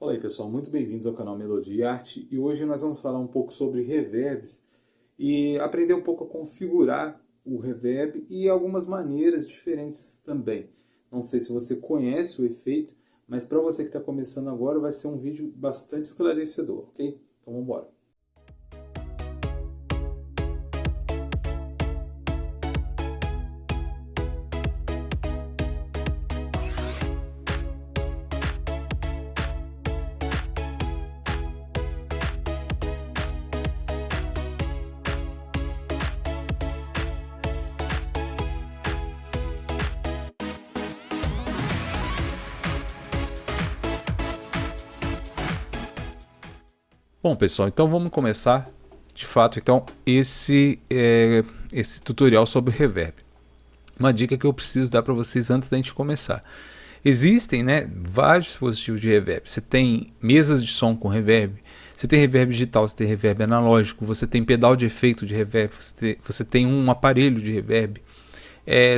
Fala aí pessoal, muito bem-vindos ao canal Melodia e Arte e hoje nós vamos falar um pouco sobre reverbs e aprender um pouco a configurar o reverb e algumas maneiras diferentes também. Não sei se você conhece o efeito, mas para você que está começando agora vai ser um vídeo bastante esclarecedor, ok? Então vamos embora. Bom pessoal, então vamos começar de fato esse tutorial sobre reverb. Uma dica que eu preciso dar para vocês antes da gente começar. Existem vários dispositivos de reverb. Você tem mesas de som com reverb, você tem reverb digital, você tem reverb analógico, você tem pedal de efeito de reverb, você tem um aparelho de reverb,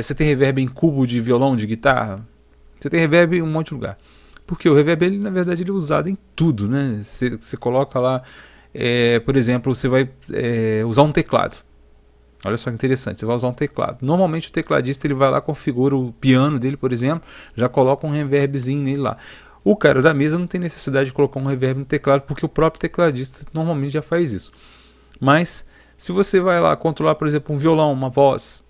você tem reverb em cubo de violão, de guitarra, você tem reverb em um monte de lugar. Porque o reverb, ele, na verdade, ele é usado em tudo, né? Você coloca lá, por exemplo, você vai usar um teclado. Olha só que interessante, você vai usar um teclado. Normalmente o tecladista ele vai lá, configura o piano dele, por exemplo, já coloca um reverbzinho nele lá. O cara da mesa não tem necessidade de colocar um reverb no teclado, porque o próprio tecladista normalmente já faz isso. Mas, se você vai lá controlar, por exemplo, um violão, uma voz,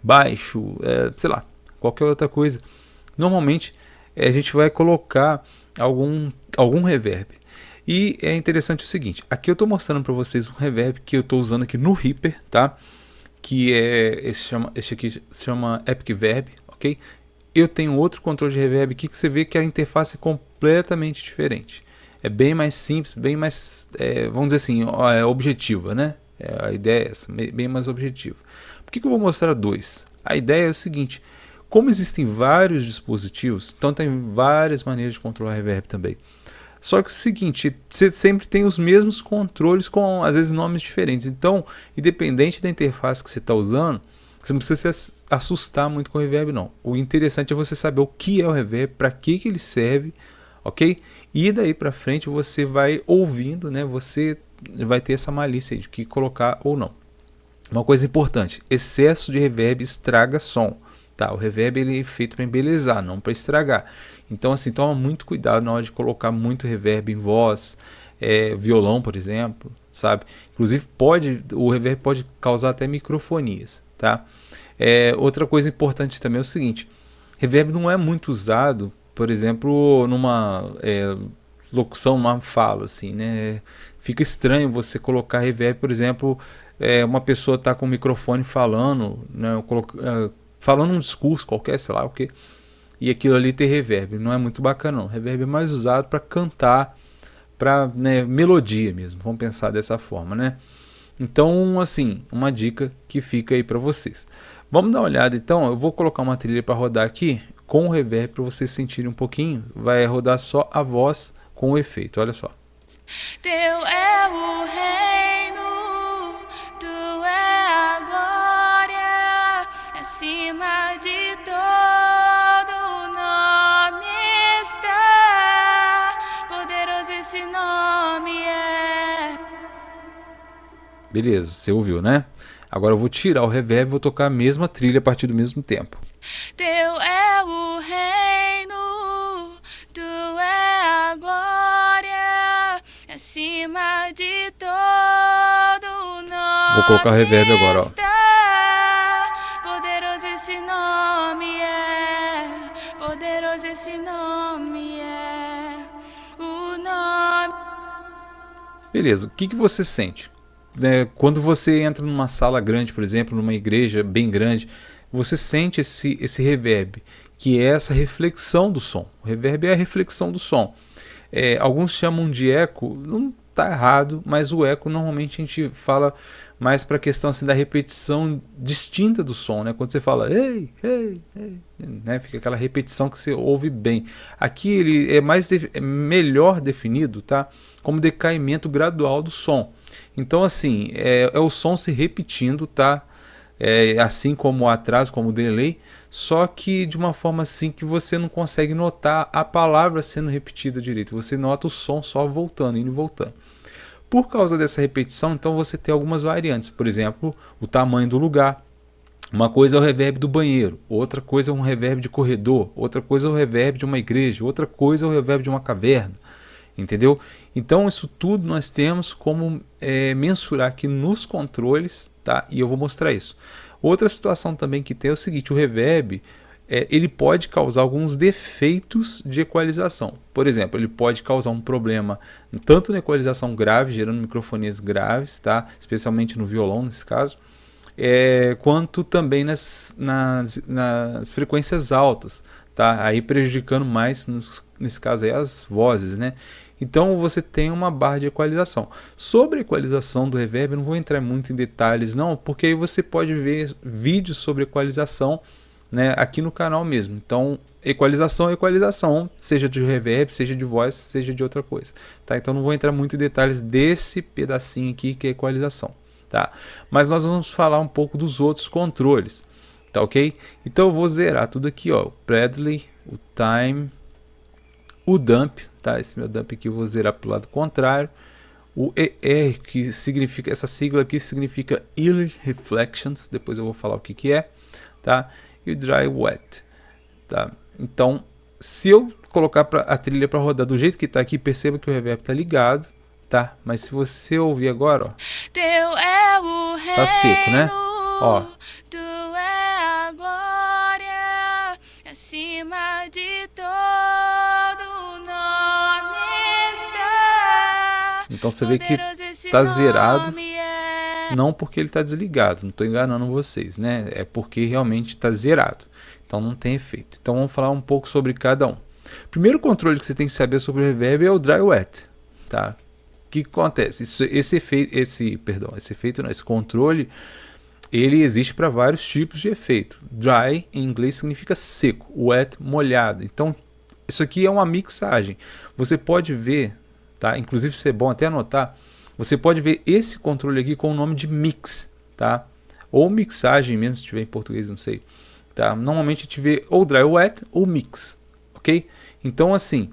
baixo, sei lá, qualquer outra coisa, normalmente a gente vai colocar algum reverb. E é interessante o seguinte, aqui eu estou mostrando para vocês um reverb que eu estou usando aqui no Reaper, tá? Que esse aqui se chama Epic Verb, ok? Eu tenho outro controle de reverb aqui que você vê que a interface é completamente diferente. É bem mais simples, bem mais, vamos dizer assim, objetiva, né? A ideia é essa, bem mais objetiva. Por que eu vou mostrar dois? A ideia é o seguinte, como existem vários dispositivos, então tem várias maneiras de controlar reverb também. Só que é o seguinte, você sempre tem os mesmos controles com às vezes nomes diferentes. Então, independente da interface que você está usando, você não precisa se assustar muito com o reverb não. O interessante é você saber o que é o reverb, para que ele serve, ok? E daí para frente você vai ouvindo, né? Você vai ter essa malícia de que colocar ou não. Uma coisa importante, excesso de reverb estraga som. Tá, o reverb ele é feito para embelezar, não para estragar. Então assim, toma muito cuidado na hora de colocar muito reverb em voz, violão por exemplo, sabe? Inclusive o reverb pode causar até microfonias, tá? Outra coisa importante também é o seguinte, reverb não é muito usado, por exemplo, numa locução, uma fala assim, né? Fica estranho você colocar reverb, por exemplo, uma pessoa está com o microfone falando, né? Falando um discurso qualquer, sei lá o que, e aquilo ali ter reverb, não é muito bacana não. Reverb é mais usado para cantar, para melodia mesmo, vamos pensar dessa forma, né? Então assim, uma dica que fica aí para vocês. Vamos dar uma olhada então, eu vou colocar uma trilha para rodar aqui com o reverb para vocês sentirem um pouquinho, vai rodar só a voz com o efeito, olha só. Teu é o reino, tu é a glória, acima de todo nome está, poderoso esse nome é. Beleza, você ouviu, né? Agora eu vou tirar o reverb e vou tocar a mesma trilha a partir do mesmo tempo. Teu é o reino, tu é a glória, acima de todo nome. Vou colocar o reverb agora, ó. Poderoso esse nome é, poderoso esse nome é, o nome. Beleza, o que você sente? Quando você entra numa sala grande, por exemplo, numa igreja bem grande, você sente esse reverb, que é essa reflexão do som. O reverb é a reflexão do som. Alguns chamam de eco, não está errado, mas o eco normalmente a gente fala mais para a questão assim, da repetição distinta do som, né? Quando você fala ei, ei, ei, né? Fica aquela repetição que você ouve bem. Aqui ele é melhor definido, tá? Como decaimento gradual do som. Então assim, é o som se repetindo, tá? assim como o atraso, como o delay, só que de uma forma assim que você não consegue notar a palavra sendo repetida direito, você nota o som só voltando, indo e voltando. Por causa dessa repetição, então você tem algumas variantes, por exemplo, o tamanho do lugar. Uma coisa é o reverb do banheiro, outra coisa é um reverb de corredor, outra coisa é o reverb de uma igreja, outra coisa é o reverb de uma caverna, entendeu? Então isso tudo nós temos como mensurar aqui nos controles, tá? E eu vou mostrar isso. Outra situação também que tem é o seguinte, o reverb ele pode causar alguns defeitos de equalização. Por exemplo, ele pode causar um problema tanto na equalização grave, gerando microfonias graves, tá? Especialmente no violão nesse caso, quanto também nas frequências altas, tá? Aí prejudicando mais, nesse caso aí, as vozes, né? Então você tem uma barra de equalização. Sobre a equalização do reverb, eu não vou entrar muito em detalhes não, porque aí você pode ver vídeos sobre equalização, né, aqui no canal mesmo. Então equalização é equalização, seja de reverb, seja de voz, seja de outra coisa, tá? Então não vou entrar muito em detalhes desse pedacinho aqui que é equalização, tá? Mas nós vamos falar um pouco dos outros controles, tá, ok? Então eu vou zerar tudo aqui, ó, o Bradley, o Time, o Dump, tá? Esse meu Dump aqui eu vou zerar para o lado contrário, o ER, que significa, essa sigla aqui significa Early Reflections, depois eu vou falar o que que é, tá? E o Dry Wet, tá? Então, se eu colocar a trilha para rodar do jeito que está aqui, perceba que o reverb está ligado, tá? Mas se você ouvir agora, ó, Teu é o reino, tá seco, né? Ó, tu é a glória, acima de todo nome está. então você vê que Poderoso esse tá zerado, nome é. não porque ele está desligado, não estou enganando vocês, né? É porque realmente está zerado, então não tem efeito. Então vamos falar um pouco sobre cada um. Primeiro controle que você tem que saber sobre o reverb é o Dry Wet, tá? O que acontece? Esse controle, ele existe para vários tipos de efeito. Dry em inglês significa seco, wet molhado. Então isso aqui é uma mixagem. Você pode ver, tá? Inclusive isso é bom até anotar. Você pode ver esse controle aqui com o nome de mix, tá? Ou mixagem mesmo, se tiver em português, não sei, tá? Normalmente a gente vê ou dry wet ou mix, ok? Então assim,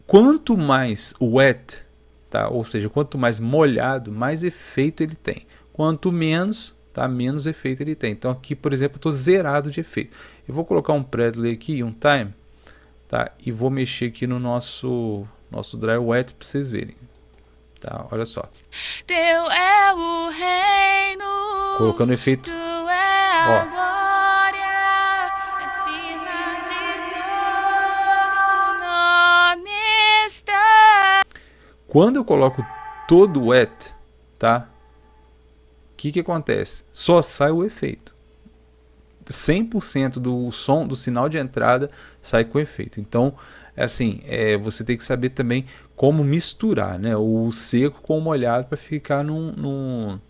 quanto mais wet, tá? Ou seja, quanto mais molhado, mais efeito ele tem. Quanto menos, tá? Menos efeito ele tem. Então aqui, por exemplo, eu estou zerado de efeito. Eu vou colocar um Bradley aqui, um Time, tá? E vou mexer aqui no nosso dry wet para vocês verem. Tá, olha só. Teu é o reino, Colocando efeito. tu é a glória, acima de todo nome está. Quando eu coloco todo wet, tá? O que acontece? Só sai o efeito. 100% do som, do sinal de entrada sai com efeito. Então, assim, você tem que saber também como misturar, né, o seco com o molhado para ficar num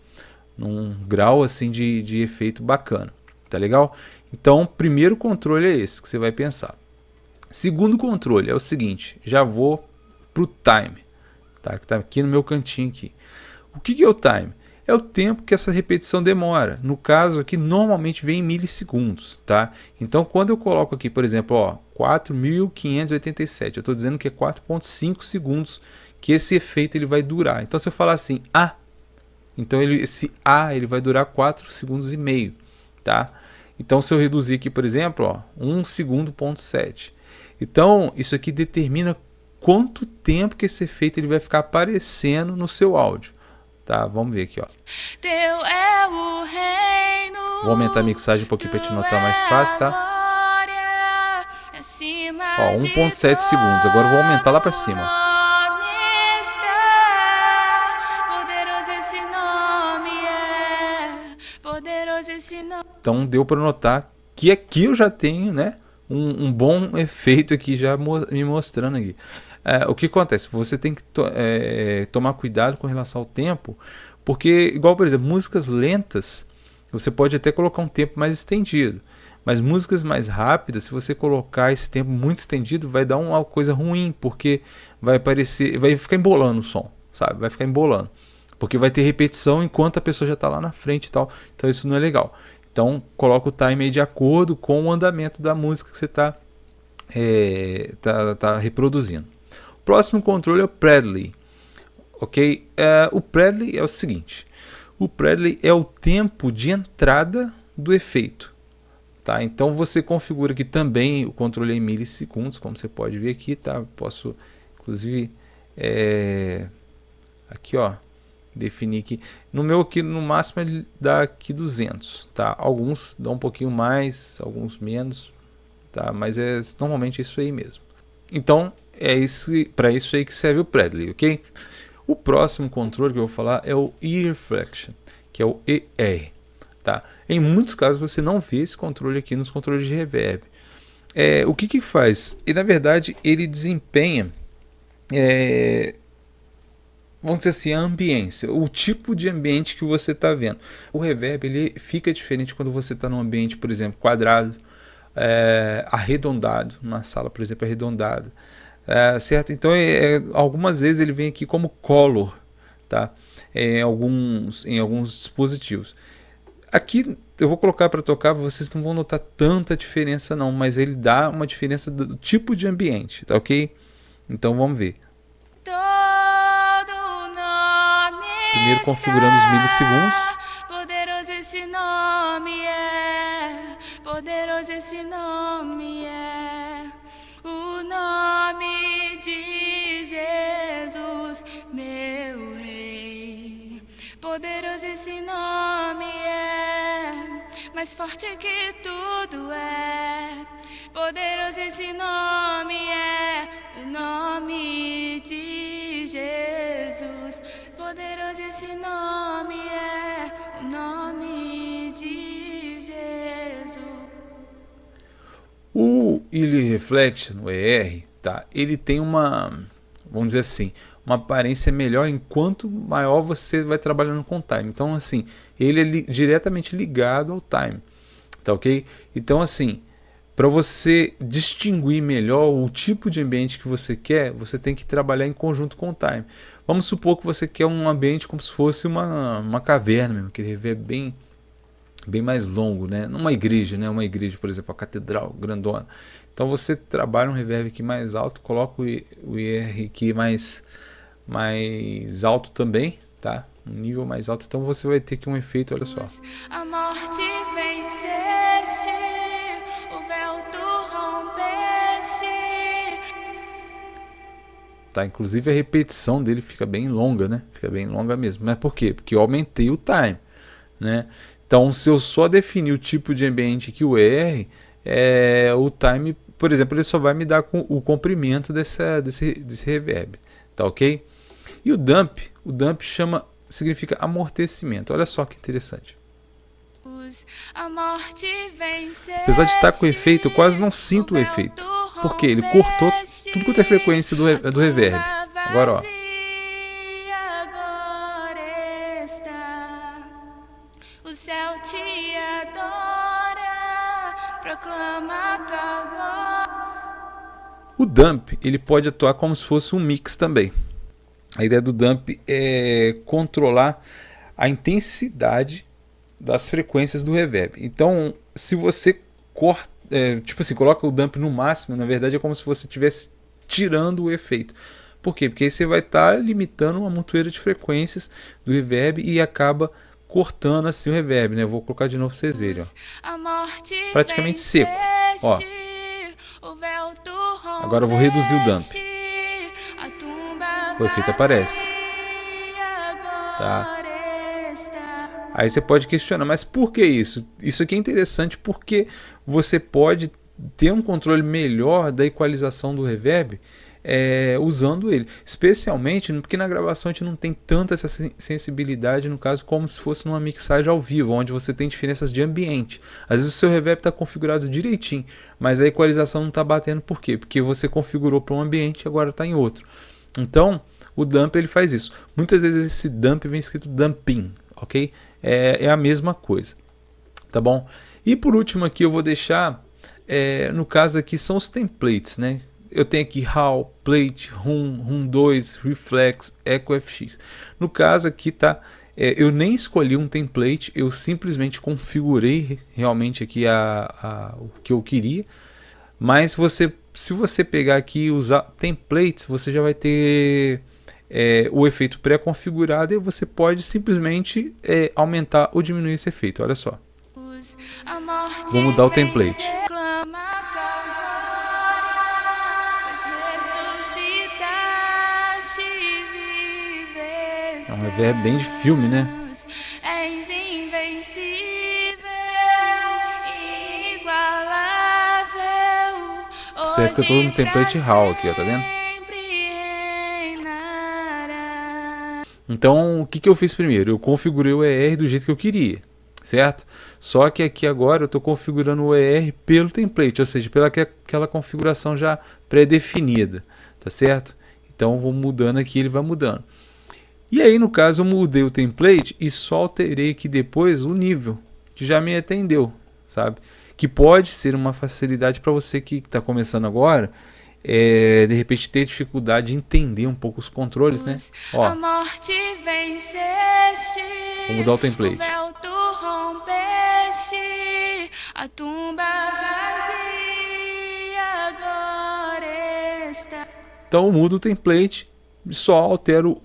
grau assim de efeito bacana, tá legal? Então, primeiro controle é esse que você vai pensar. Segundo controle é o seguinte, já vou pro time, tá? Que tá aqui no meu cantinho aqui. O que é o time? É o tempo que essa repetição demora. No caso aqui, normalmente vem em milissegundos, tá? Então, quando eu coloco aqui, por exemplo, ó, 4.587, eu estou dizendo que é 4.5 segundos que esse efeito ele vai durar. Então, se eu falar assim, A, então esse A ele vai durar 4 segundos e meio, tá? Então, se eu reduzir aqui, por exemplo, ó, 1 segundo, ponto 7. Então, isso aqui determina quanto tempo que esse efeito ele vai ficar aparecendo no seu áudio. Tá, vamos ver aqui, ó. Teu é o reino, vou aumentar a mixagem um pouquinho para te notar mais fácil, tá? Ó, 1.7 segundos. Agora eu vou aumentar lá para cima. Então deu para notar que aqui eu já tenho, né, um bom efeito aqui já me mostrando aqui. O que acontece? Você tem que tomar cuidado com relação ao tempo, porque, igual por exemplo, músicas lentas, você pode até colocar um tempo mais estendido, mas músicas mais rápidas, se você colocar esse tempo muito estendido, vai dar uma coisa ruim, porque vai ficar embolando o som, sabe? Vai ficar embolando. porque vai ter repetição enquanto a pessoa já está lá na frente e tal, então isso não é legal. Então coloca o time aí de acordo com o andamento da música que você está tá reproduzindo. O próximo controle é o Presley. Ok? O Presley é o seguinte: o Presley é o tempo de entrada do efeito. Tá? Então você configura aqui também o controle em milissegundos, como você pode ver aqui. Tá? Posso, inclusive, aqui, ó, definir aqui. No meu aqui, no máximo, ele dá aqui 200. Tá? Alguns dão um pouquinho mais, alguns menos. Tá? Mas normalmente é isso aí mesmo. Então, para isso aí que serve o Presley, ok? O próximo controle que eu vou falar é o Ear Reflection, que é o ER. Tá? Em muitos casos você não vê esse controle aqui nos controles de reverb. O que faz? E na verdade ele desempenha, vamos dizer assim, a ambiência, o tipo de ambiente que você está vendo. O reverb ele fica diferente quando você está num ambiente, por exemplo, quadrado, arredondado, numa sala, por exemplo, arredondada. Certo? Então algumas vezes ele vem aqui como color, tá? Em alguns dispositivos. Aqui eu vou colocar para tocar, vocês não vão notar tanta diferença não, mas ele dá uma diferença do tipo de ambiente, tá ok? Então vamos ver. Primeiro configurando os milissegundos. Poderoso esse nome é, poderoso esse nome é. O nome de Jesus, meu Rei. Poderoso esse nome é, mais forte que tudo é. Poderoso esse nome é, o nome de Jesus. Poderoso esse nome é, o nome de Jesus. O Ear Reflection, o ER, tá? Ele tem uma, vamos dizer assim, uma aparência melhor enquanto maior você vai trabalhando com o time. Então, assim, ele é diretamente ligado ao time, tá ok? Então, assim, para você distinguir melhor o tipo de ambiente que você quer, você tem que trabalhar em conjunto com o time. Vamos supor que você quer um ambiente como se fosse uma caverna mesmo, que ele é bem mais longo, né? Numa igreja, né? Uma igreja, por exemplo, a catedral grandona. Então você trabalha um reverb aqui mais alto, coloca o ER aqui mais alto também, tá? Um nível mais alto. Então você vai ter aqui um efeito, olha só. A morte venceste, o véu tu rompeste. Tá? Inclusive a repetição dele fica bem longa, né? Fica bem longa mesmo. Mas por quê? Porque eu aumentei o time, né? Então, se eu só definir o tipo de ambiente que o ER, o time, por exemplo, ele só vai me dar o comprimento desse reverb, tá ok? E o dump significa amortecimento. Olha só que interessante. Apesar de estar com efeito, eu quase não sinto o efeito. Porque ele cortou tudo quanto é frequência do reverb. Agora, ó. O céu te adora, proclama tua glória. O dump, ele pode atuar como se fosse um mix também. A ideia do dump é controlar a intensidade das frequências do reverb. Então, se você corta, tipo assim, coloca o dump no máximo, na verdade é como se você estivesse tirando o efeito. Por quê? Porque aí você vai estar limitando uma montoeira de frequências do reverb e acaba cortando assim o reverb, né? Eu vou colocar de novo para vocês verem, ó. Praticamente seco, ó. Agora eu vou reduzir o dump. O efeito aparece, tá? Aí você pode questionar, mas por que isso? Isso aqui é interessante porque você pode ter um controle melhor da equalização do reverb usando ele, especialmente porque na gravação a gente não tem tanta essa sensibilidade, no caso, como se fosse numa mixagem ao vivo, onde você tem diferenças de ambiente. Às vezes o seu reverb está configurado direitinho, mas a equalização não está batendo. Por quê? Porque você configurou para um ambiente e agora está em outro. Então o dump ele faz isso. Muitas vezes esse dump vem escrito dumping, ok? É a mesma coisa, tá bom? E por último aqui eu vou deixar, no caso aqui são os templates, né? eu tenho aqui Hall, Plate, Hum 2, Reflex, Echo FX. No caso aqui tá, eu nem escolhi um template, eu simplesmente configurei realmente aqui o que eu queria. Mas se você pegar aqui e usar templates, você já vai ter o efeito pré-configurado e você pode simplesmente aumentar ou diminuir esse efeito. Olha só. Vou mudar o template. É um reverb bem de filme, né? Observe que eu estou no template Hall aqui, ó, tá vendo? Então, o que eu fiz primeiro? Eu configurei o ER do jeito que eu queria, certo? Só que aqui agora eu estou configurando o ER pelo template, ou seja, pela aquela configuração já pré-definida, tá certo? Então, eu vou mudando aqui, ele vai mudando. E aí, no caso, eu mudei o template e só alterei aqui depois o nível, que já me atendeu, sabe? Que pode ser uma facilidade para você que está começando agora, de repente ter dificuldade de entender um pouco os controles, né? Ó, vou mudar o template. Então eu mudo o template, só altero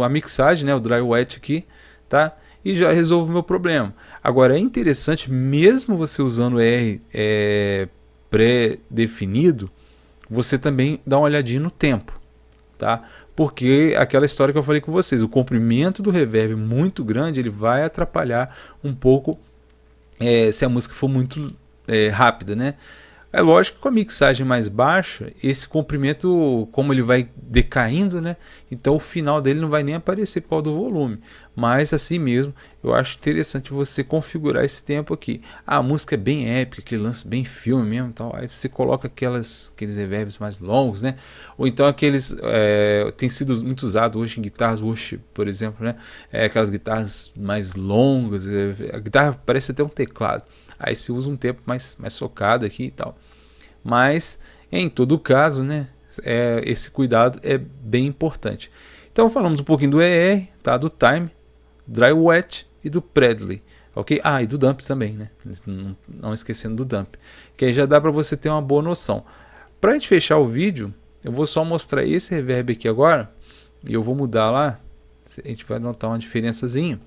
a mixagem, né, o dry wet aqui, tá? E já resolvo o meu problema. Agora é interessante, mesmo você usando o R pré-definido, você também dá uma olhadinha no tempo, tá? Porque aquela história que eu falei com vocês, o comprimento do reverb muito grande, ele vai atrapalhar um pouco se a música for muito rápida, né? É lógico que com a mixagem mais baixa, esse comprimento, como ele vai decaindo, né? Então o final dele não vai nem aparecer por causa do volume. Mas assim mesmo, eu acho interessante você configurar esse tempo aqui. A música é bem épica, aquele lance bem filme mesmo, tal. Aí você coloca aqueles reverbs mais longos, né? Ou então aqueles tem sido muito usado hoje em guitarras worship, por exemplo, né? Aquelas guitarras mais longas, a guitarra parece até um teclado. Aí se usa um tempo mais socado aqui e tal. Mas, em todo caso, né, esse cuidado é bem importante. Então falamos um pouquinho do ER, tá, do Time, Dry Wet e do Predley. Ok? E do Dump também, né? Não esquecendo do Dump. Que aí já dá para você ter uma boa noção. Para a gente fechar o vídeo, eu vou só mostrar esse reverb aqui agora. E eu vou mudar lá. A gente vai notar uma diferençazinha.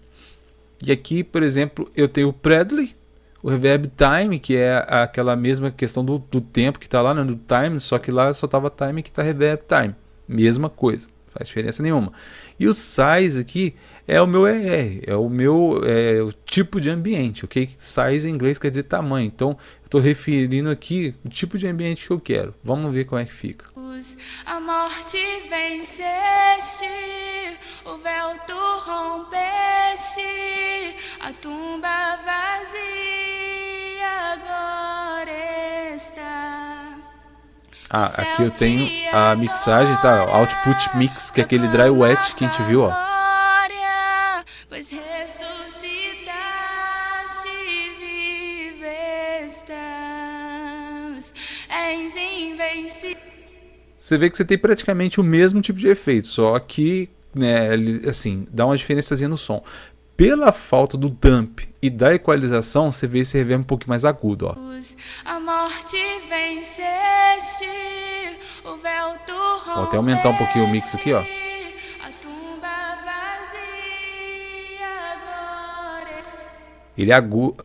E aqui, por exemplo, eu tenho o Predley, o reverb time, que é aquela mesma questão do tempo que está lá, né, do time, só que lá só estava time, que está reverb time. Mesma coisa, não faz diferença nenhuma. E o size aqui é o meu ER, é o meu o tipo de ambiente, ok? Size em inglês quer dizer tamanho, então eu estou referindo aqui o tipo de ambiente que eu quero. Vamos ver como é que fica. A morte venceste, o véu tu rompeste, a tumba vazia agora está. Aqui eu tenho a mixagem, tá? Output mix, que é aquele dry wet que a gente viu, ó. Pois ressuscitaste, vive estás, és invencível. Você vê que você tem praticamente o mesmo tipo de efeito, só que, né, assim, dá uma diferençazinha no som. Pela falta do dump e da equalização, você vê esse reverb um pouquinho mais agudo, ó. A morte venceste, o véu tu rompeste. Vou até aumentar um pouquinho o mix aqui, ó. A tumba vazia agora. Ele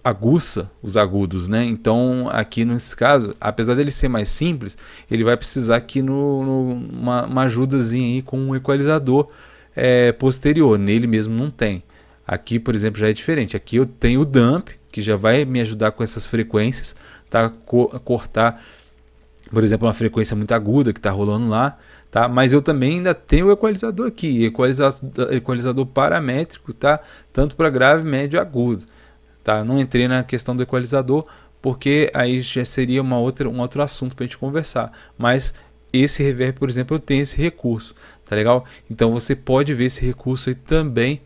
aguça os agudos, né? Então aqui nesse caso, apesar dele ser mais simples, ele vai precisar aqui uma ajudazinha aí com um equalizador posterior. Nele mesmo não tem. Aqui, por exemplo, já é diferente. Aqui eu tenho o dump, que já vai me ajudar com essas frequências, tá? Cortar, por exemplo, uma frequência muito aguda que está rolando lá, tá? Mas eu também ainda tenho o equalizador aqui, equalizador paramétrico, tá? Tanto para grave, médio e agudo. Tá? Não entrei na questão do equalizador, porque aí já seria um outro assunto para a gente conversar. Mas esse reverb, por exemplo, eu tenho esse recurso, tá legal? Então você pode ver esse recurso aí também,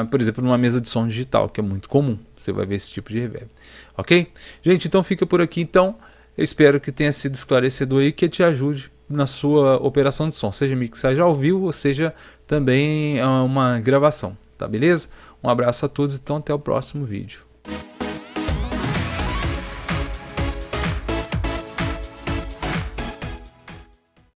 por exemplo, numa mesa de som digital, que é muito comum. Você vai ver esse tipo de reverb, ok? Gente, então fica por aqui. Então, Eu espero que tenha sido esclarecedor e que te ajude na sua operação de som, seja mixagem ao vivo ou seja também uma gravação, tá beleza? Um abraço a todos, então até o próximo vídeo.